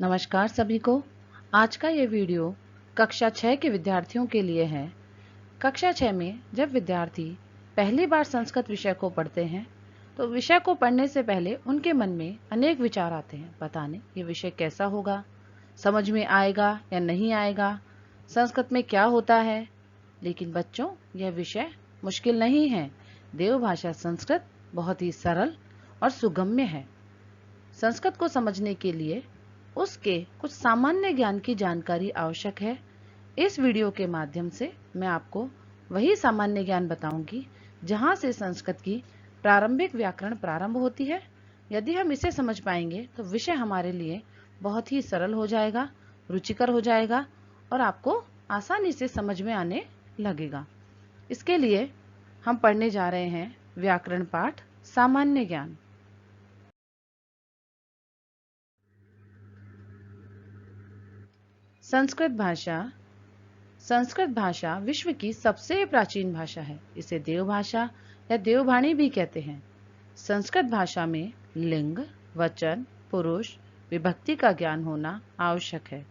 नमस्कार सभी को। आज का ये वीडियो कक्षा 6 के विद्यार्थियों के लिए है। कक्षा 6 में जब विद्यार्थी पहली बार संस्कृत विषय को पढ़ते हैं तो विषय को पढ़ने से पहले उनके मन में अनेक विचार आते हैं। पता नहीं ये विषय कैसा होगा, समझ में आएगा या नहीं आएगा, संस्कृत में क्या होता है। लेकिन बच्चों, यह विषय मुश्किल नहीं है। देवभाषा संस्कृत बहुत ही सरल और सुगम्य है। संस्कृत को समझने के लिए उसके कुछ सामान्य ज्ञान की जानकारी आवश्यक है। इस वीडियो के माध्यम से मैं आपको वही सामान्य ज्ञान बताऊंगी जहां से संस्कृत की प्रारंभिक व्याकरण प्रारंभ होती है। यदि हम इसे समझ पाएंगे तो विषय हमारे लिए बहुत ही सरल हो जाएगा, रुचिकर हो जाएगा और आपको आसानी से समझ में आने लगेगा। इसके लिए हम पढ़ने जा रहे हैं व्याकरण पाठ सामान्य ज्ञान। संस्कृत भाषा विश्व की सबसे प्राचीन भाषा है। इसे देवभाषा या देववाणी भी कहते हैं। संस्कृत भाषा में लिंग, वचन, पुरुष, विभक्ति का ज्ञान होना आवश्यक है।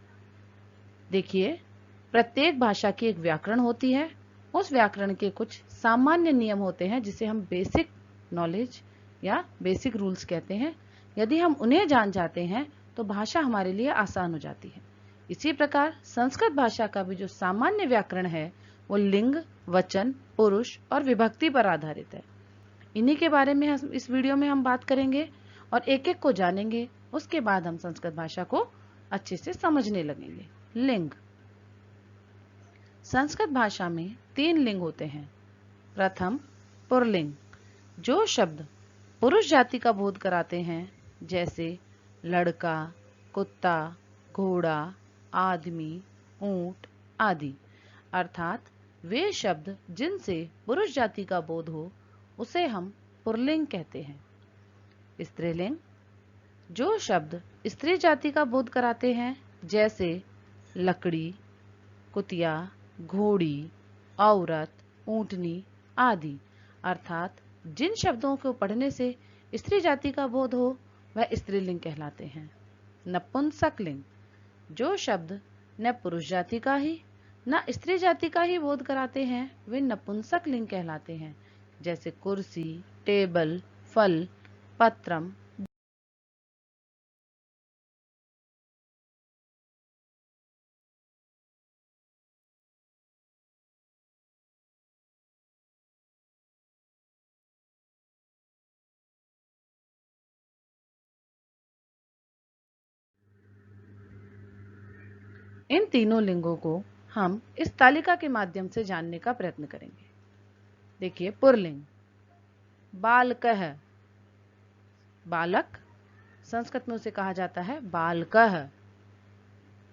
देखिए, प्रत्येक भाषा की एक व्याकरण होती है। उस व्याकरण के कुछ सामान्य नियम होते हैं जिसे हम बेसिक नॉलेज या बेसिक रूल्स कहते हैं। यदि हम उन्हें जान जाते हैं तो भाषा हमारे लिए आसान हो जाती है। इसी प्रकार संस्कृत भाषा का भी जो सामान्य व्याकरण है वो लिंग, वचन, पुरुष और विभक्ति पर आधारित है। इन्हीं के बारे में इस वीडियो में हम बात करेंगे और एक एक को जानेंगे। उसके बाद हम संस्कृत भाषा को अच्छे से समझने लगेंगे। लिंग। संस्कृत भाषा में 3 लिंग होते हैं। प्रथम, पुरलिंग, जो शब्द पुरुष जाति का बोध कराते हैं, जैसे लड़का, कुत्ता, घोड़ा, आदमी, ऊंट आदि। अर्थात वे शब्द जिनसे पुरुष जाति का बोध हो उसे हम पुरलिंग कहते हैं। स्त्रीलिंग, जो शब्द स्त्री जाति का बोध कराते हैं, जैसे लकड़ी, कुतिया, घोड़ी, औरत, ऊंटनी आदि। अर्थात जिन शब्दों को पढ़ने से स्त्री जाति का बोध हो वह स्त्रीलिंग कहलाते हैं। नपुंसकलिंग, जो शब्द न पुरुष जाति का ही न स्त्री जाति का ही बोध कराते हैं वे नपुंसक लिंग कहलाते हैं, जैसे कुर्सी, टेबल, फल, पत्रम। इन तीनों लिंगों को हम इस तालिका के माध्यम से जानने का प्रयत्न करेंगे। देखिए, पुरलिंग, बालकः, बालक, संस्कृत में उसे कहा जाता है बालकः।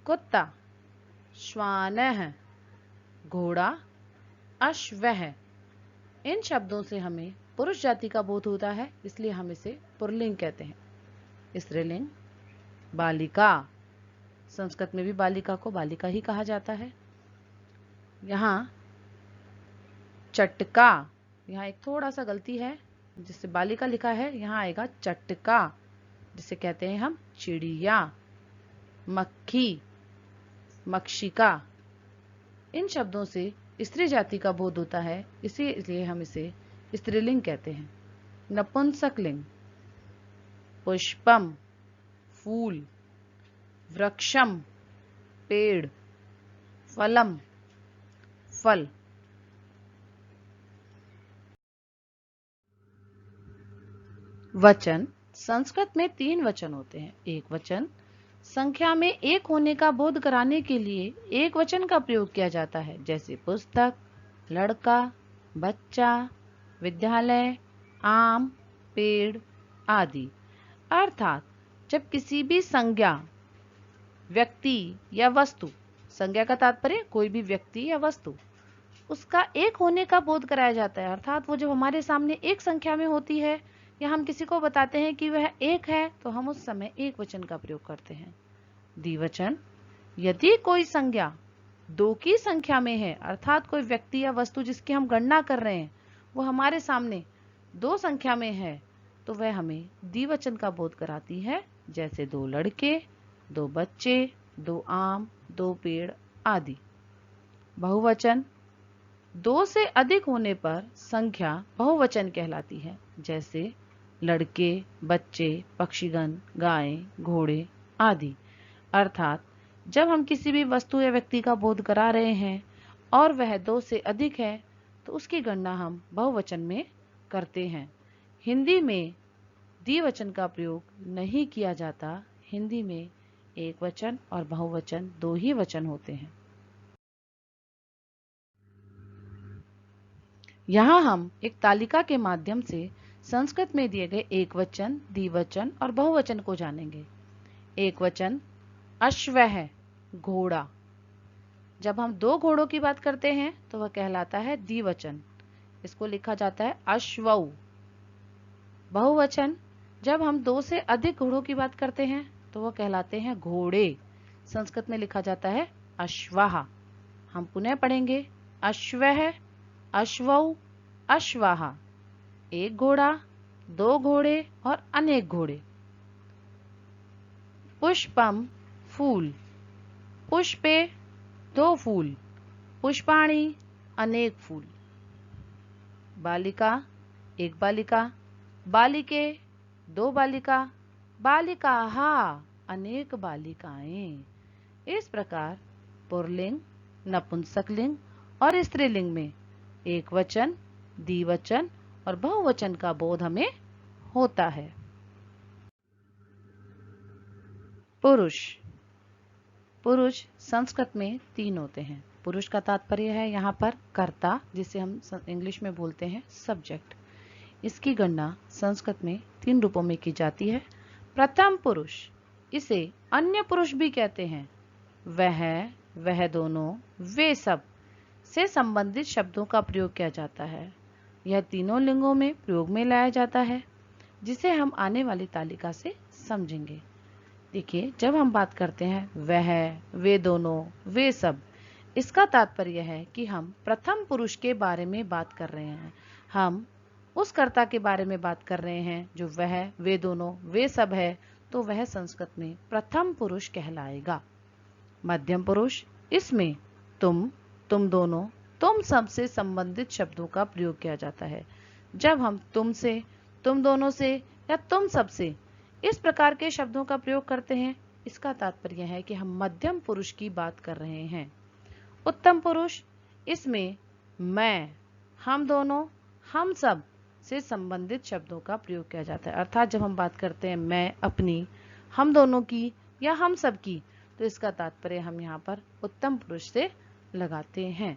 कुत्ता, श्वानः, घोड़ा, अश्वः। इन शब्दों से हमें पुरुष जाति का बोध होता है, इसलिए हम इसे पुरलिंग कहते हैं। स्त्रीलिंग, बालिका, संस्कृत में भी बालिका को बालिका ही कहा जाता है। यहाँ चटका, यहाँ एक थोड़ा सा गलती है, जिससे बालिका लिखा है, यहाँ आएगा चटका, जिसे कहते हैं हम चिड़िया। मक्खी, मक्षिका। इन शब्दों से स्त्री जाति का बोध होता है, इसीलिए हम इसे स्त्रीलिंग कहते हैं। नपुंसकलिंग, पुष्पम, फूल, वृक्षम, पेड़, फलम, फल। वचन। संस्कृत में 3 वचन होते हैं। एक वचन, संख्या में एक होने का बोध कराने के लिए एक वचन का प्रयोग किया जाता है, जैसे पुस्तक, लड़का, बच्चा, विद्यालय, आम, पेड़ आदि। अर्थात जब किसी भी संज्ञा, व्यक्ति या वस्तु, संज्ञा का तात्पर्य कोई भी व्यक्ति या वस्तु, उसका एक होने का बोध कराया जाता है। अर्थात वो जब हमारे सामने एक संख्या में होती है या हम किसी को बताते हैं कि वह एक है तो हम उस समय एक वचन का प्रयोग करते हैं। द्विवचन, यदि कोई संज्ञा 2 की संख्या में है, अर्थात कोई व्यक्ति या वस्तु जिसकी हम गणना कर रहे हैं वो हमारे सामने 2 संख्या में है, तो वह हमें द्विवचन का बोध कराती है, जैसे 2 लड़के, दो बच्चे, दो आम, दो पेड़ आदि। बहुवचन, दो से अधिक होने पर संख्या बहुवचन कहलाती है, जैसे लड़के, बच्चे, पक्षीगण, गायें, घोड़े आदि। अर्थात जब हम किसी भी वस्तु या व्यक्ति का बोध करा रहे हैं और वह दो से अधिक है तो उसकी गणना हम बहुवचन में करते हैं। हिंदी में द्विवचन का प्रयोग नहीं किया जाता। हिंदी में एक वचन और बहुवचन दो ही वचन होते हैं। यहाँ हम एक तालिका के माध्यम से संस्कृत में दिए गए एक वचन, द्विवचन और बहुवचन को जानेंगे। एक वचन अश्व है, घोड़ा। जब हम दो घोड़ों की बात करते हैं तो वह कहलाता है द्विवचन, इसको लिखा जाता है अश्वौ। बहुवचन, जब हम दो से अधिक घोड़ों की बात करते हैं तो वह कहलाते हैं घोड़े, संस्कृत में लिखा जाता है अश्वाह। हम पुनः पढ़ेंगे अश्व है, अश्वौ, अश्वाह। एक घोड़ा, दो घोड़े और अनेक घोड़े। पुष्पम, फूल। पुष्पे, दो फूल। पुष्पाणि, अनेक फूल। बालिका, एक बालिका। बालिके, दो बालिका। बालिकाः, अनेक बालिकाएं। इस प्रकार पुल्लिंग, नपुंसकलिंग और स्त्रीलिंग में एक वचन, द्विवचन और बहुवचन का बोध हमें होता है। पुरुष। पुरुष संस्कृत में तीन होते हैं। पुरुष का तात्पर्य है यहाँ पर कर्ता, जिसे हम इंग्लिश में बोलते हैं सब्जेक्ट। इसकी गणना संस्कृत में तीन रूपों में की जाती है। प्रथम पुरुष, इसे अन्य पुरुष भी कहते हैं। वह दोनों, वे सब से संबंधित शब्दों का प्रयोग किया जाता है। यह तीनों लिंगों में प्रयोग में लाया जाता है, जिसे हम आने वाली तालिका से समझेंगे। देखिए, जब हम बात करते हैं वह, वे दोनों, वे सब, इसका तात्पर्य है कि हम प्रथम पुरुष के बारे में बात कर रहे हैं। हम उस कर्ता के बारे में बात कर रहे हैं जो वह, वे दोनों, वे सब है, तो वह संस्कृत में प्रथम पुरुष कहलाएगा। मध्यम पुरुष, इसमें तुम, तुम दोनों, तुम सब से संबंधित शब्दों का प्रयोग किया जाता है। जब हम तुम से, तुम दोनों से या तुम सब से इस प्रकार के शब्दों का प्रयोग करते हैं, इसका तात्पर्य है कि हम मध्यम पुरुष की बात कर रहे हैं। उत्तम पुरुष, इसमें मैं, हम दोनों, हम सब से संबंधित शब्दों का प्रयोग किया जाता है। अर्थात जब हम बात करते हैं मैं अपनी, हम दोनों की या हम सब की, तो इसका तात्पर्य हम यहाँ पर उत्तम पुरुष से लगाते हैं।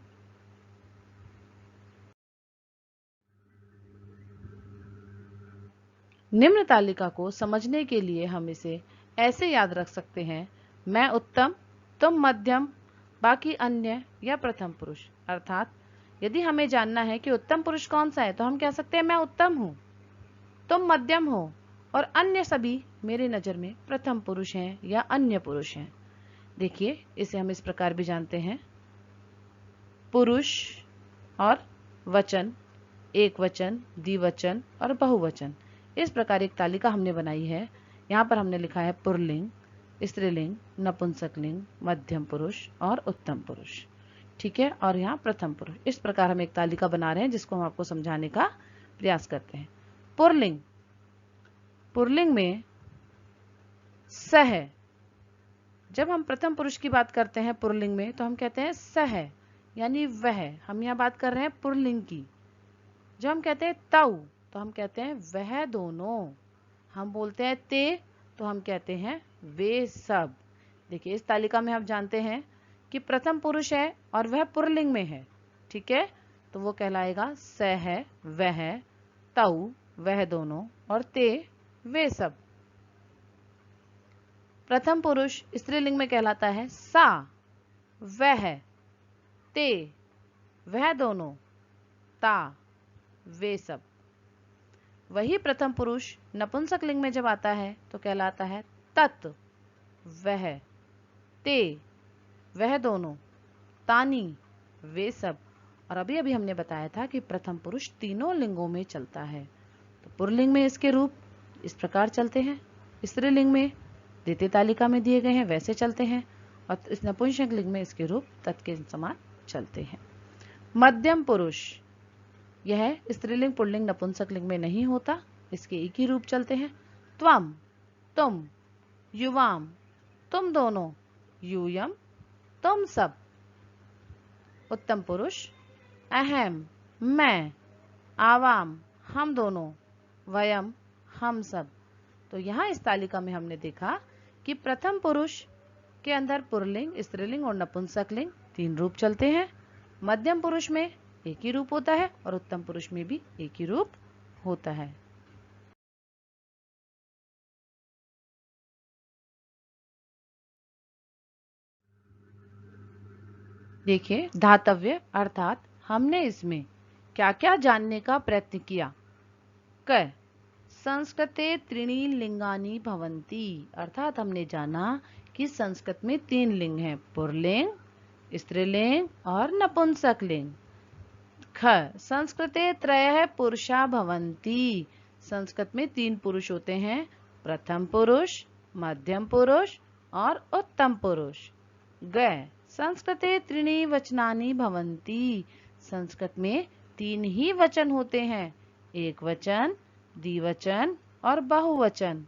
निम्न तालिका को समझने के लिए हम इसे ऐसे याद रख सकते हैं: मैं उत्तम, तुम मध्यम, बाकी अन्य या प्रथम पुरुष। अर्थात यदि हमें जानना है कि उत्तम पुरुष कौन सा है तो हम कह सकते हैं मैं उत्तम हूं, तुम मध्यम हो और अन्य सभी मेरी नजर में प्रथम पुरुष हैं या अन्य पुरुष हैं। देखिए, इसे हम इस प्रकार भी जानते हैं: पुरुष और वचन, एक वचन, द्विवचन और बहुवचन। इस प्रकार एक तालिका हमने बनाई है। यहाँ पर हमने लिखा है पुल्लिंग, स्त्रीलिंग, नपुंसकलिंग, मध्यम पुरुष और उत्तम पुरुष। ठीक है, और यहाँ प्रथम पुरुष। इस प्रकार हम एक तालिका बना रहे हैं जिसको हम आपको समझाने का प्रयास करते हैं। पुल्लिंग, पुल्लिंग में स है। जब हम प्रथम पुरुष की बात करते हैं पुल्लिंग में तो हम कहते हैं स है, यानी वह। हम यहाँ बात कर रहे हैं पुल्लिंग की। जब हम कहते हैं तौ तो हम कहते हैं वह दोनों। हम बोलते हैं ते तो हम कहते हैं वे सब। देखिए, इस तालिका में हम जानते हैं कि प्रथम पुरुष है और वह पुल्लिंग में है। ठीक है, तो वो कहलाएगा स है, वह, तौ, वह दोनों और ते, वे सब। प्रथम पुरुष स्त्रीलिंग में कहलाता है सा, वह, ते, वह दोनों, ता, वे सब। वही प्रथम पुरुष नपुंसक लिंग में जब आता है तो कहलाता है तत्, वह, ते, वह दोनों, तानी, वे सब। और अभी अभी हमने बताया था कि प्रथम पुरुष तीनों लिंगों में चलता है। तो पुल्लिंग में इसके रूप इस प्रकार चलते हैं: स्त्रीलिंग में द्वितीय तालिका में दिए गए हैं वैसे चलते हैं, और इस नपुंसक लिंग में इसके रूप तत् के समान चलते हैं। मध्यम पुरुष, यह स्त्रीलिंग पुल्लिंग नपुंसक लिंग में नहीं होता, इसके एक ही रूप चलते हैं। त्वम, तुम, युवाम, तुम दोनों, यूयम, तुम सब। उत्तम पुरुष, अहम, मैं, आवाम, हम दोनों, वयम, हम सब। तो यहाँ इस तालिका में हमने देखा कि प्रथम पुरुष के अंदर पुल्लिंग, स्त्रीलिंग और नपुंसक लिंग 3 रूप चलते हैं। मध्यम पुरुष में एक ही रूप होता है और उत्तम पुरुष में भी एक ही रूप होता है। देखिए, धातव्य अर्थात हमने इसमें क्या क्या जानने का प्रयत्न किया। क, संस्कृते त्रीणि लिंगानि भवन्ति, अर्थात हमने जाना कि संस्कृत में 3 लिंग हैं, पुल्लिंग, स्त्रीलिंग और नपुंसक लिंग। ख, संस्कृते त्रयः पुरुषा भवन्ति, संस्कृत में 3 पुरुष होते हैं, प्रथम पुरुष, मध्यम पुरुष और उत्तम पुरुष। ग, संस्कृते त्रीणि वचनानि भवन्ति, संस्कृत में 3 ही वचन होते हैं, एक वचन, द्विवचन और बहुवचन।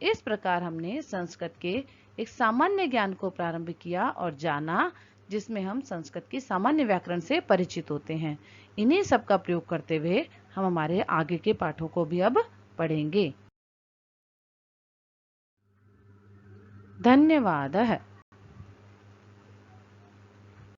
इस प्रकार हमने संस्कृत के एक सामान्य ज्ञान को प्रारंभ किया और जाना, जिसमें हम संस्कृत की सामान्य व्याकरण से परिचित होते हैं। इन्हीं सब का प्रयोग करते हुए हम हमारे आगे के पाठों को भी अब पढ़ेंगे। धन्यवाद।